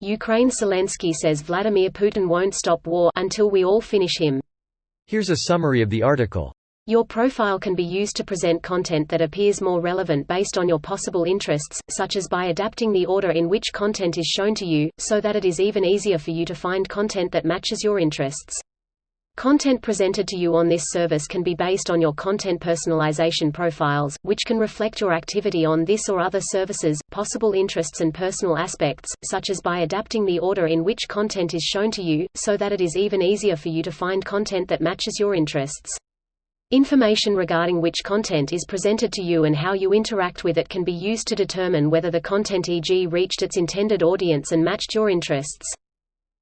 Ukraine. Zelensky says Vladimir Putin won't stop war until we all finish him. Here's a summary of the article. Your profile can be used to present content that appears more relevant based on your possible interests, such as by adapting the order in which content is shown to you, so that it is even easier for you to find content that matches your interests. Content presented to you on this service can be based on your content personalization profiles, which can reflect your activity on this or other services, possible interests and personal aspects, such as by adapting the order in which content is shown to you, so that it is even easier for you to find content that matches your interests. Information regarding which content is presented to you and how you interact with it can be used to determine whether the content e.g. reached its intended audience and matched your interests.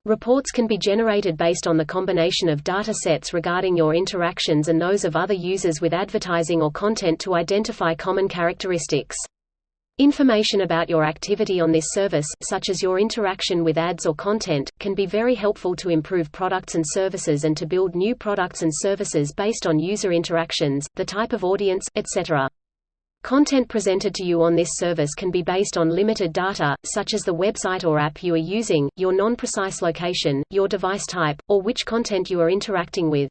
Reports can be generated based on the combination of data sets regarding your interactions and those of other users with advertising or content to identify common characteristics. Information about your activity on this service, such as your interaction with ads or content, can be very helpful to improve products and services and to build new products and services based on user interactions, the type of audience, etc. Content presented to you on this service can be based on limited data, such as the website or app you are using, your non-precise location, your device type, or which content you are interacting with.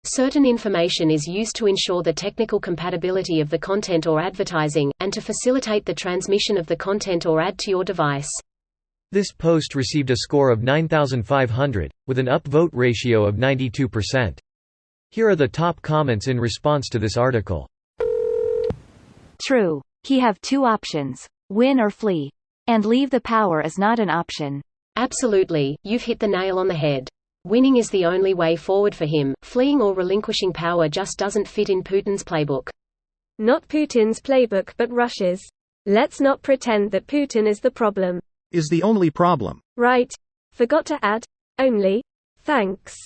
Certain information is used to ensure the technical compatibility of the content or advertising, and to facilitate the transmission of the content or ad to your device. This post received a score of 9,500, with an upvote ratio of 92%. Here are the top comments in response to this article. True. He have two options: win or flee. And leave the power is not an option. Absolutely, you've hit the nail on the head. Winning is the only way forward for him. Fleeing or relinquishing power just doesn't fit in Putin's playbook. Not Putin's playbook but Russia's. Let's not pretend that Putin is the problem. Is the only problem. Right. Forgot to add, only. Thanks.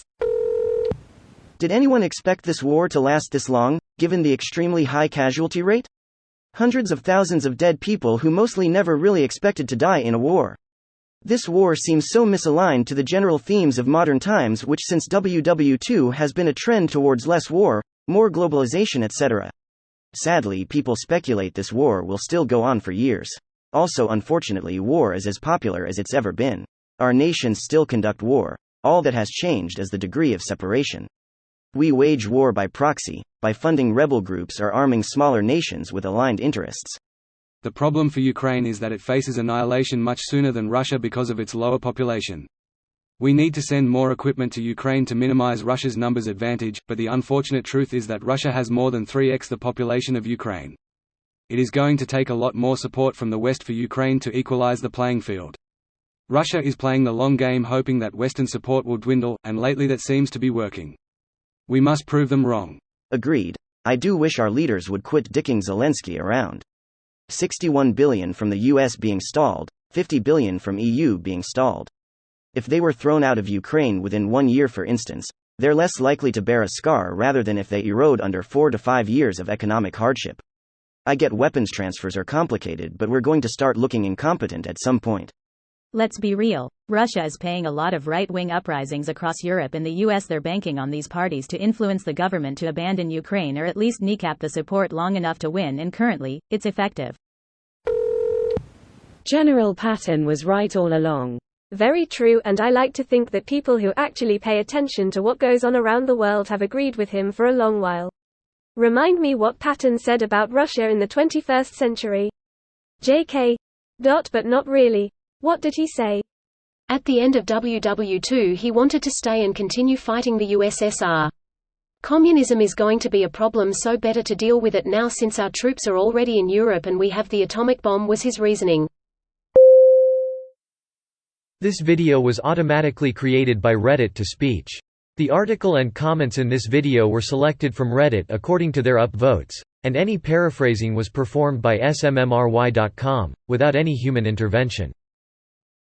Did anyone expect this war to last this long, given the extremely high casualty rate? Hundreds of thousands of dead people who mostly never really expected to die in a war. This war seems so misaligned to the general themes of modern times, which since WW2 has been a trend towards less war, more globalization, etc. Sadly, people speculate this war will still go on for years. Also, unfortunately, war is as popular as it's ever been. Our nations still conduct war. All that has changed is the degree of separation. We wage war by proxy, by funding rebel groups or arming smaller nations with aligned interests. The problem for Ukraine is that it faces annihilation much sooner than Russia because of its lower population. We need to send more equipment to Ukraine to minimize Russia's numbers advantage, but the unfortunate truth is that Russia has more than 3x the population of Ukraine. It is going to take a lot more support from the West for Ukraine to equalize the playing field. Russia is playing the long game, hoping that Western support will dwindle, and lately that seems to be working. We must prove them wrong. Agreed. I do wish our leaders would quit dicking Zelensky around. 61 billion from the US being stalled, 50 billion from EU being stalled. If they were thrown out of Ukraine within 1 year, for instance, they're less likely to bear a scar rather than if they erode under 4 to 5 years of economic hardship. I get weapons transfers are complicated, but we're going to start looking incompetent at some point. Let's be real. Russia is paying a lot of right-wing uprisings across Europe and the US. They're banking on these parties to influence the government to abandon Ukraine or at least kneecap the support long enough to win, and currently, it's effective. General Patton was right all along. Very true, and I like to think that people who actually pay attention to what goes on around the world have agreed with him for a long while. Remind me what Patton said about Russia in the 21st century. JK. But not really. What did he say? At the end of WW2 he wanted to stay and continue fighting the USSR. Communism is going to be a problem, so better to deal with it now since our troops are already in Europe and we have the atomic bomb, was his reasoning. This video was automatically created by Reddit to speech. The article and comments in this video were selected from Reddit according to their upvotes, and any paraphrasing was performed by smmry.com, without any human intervention.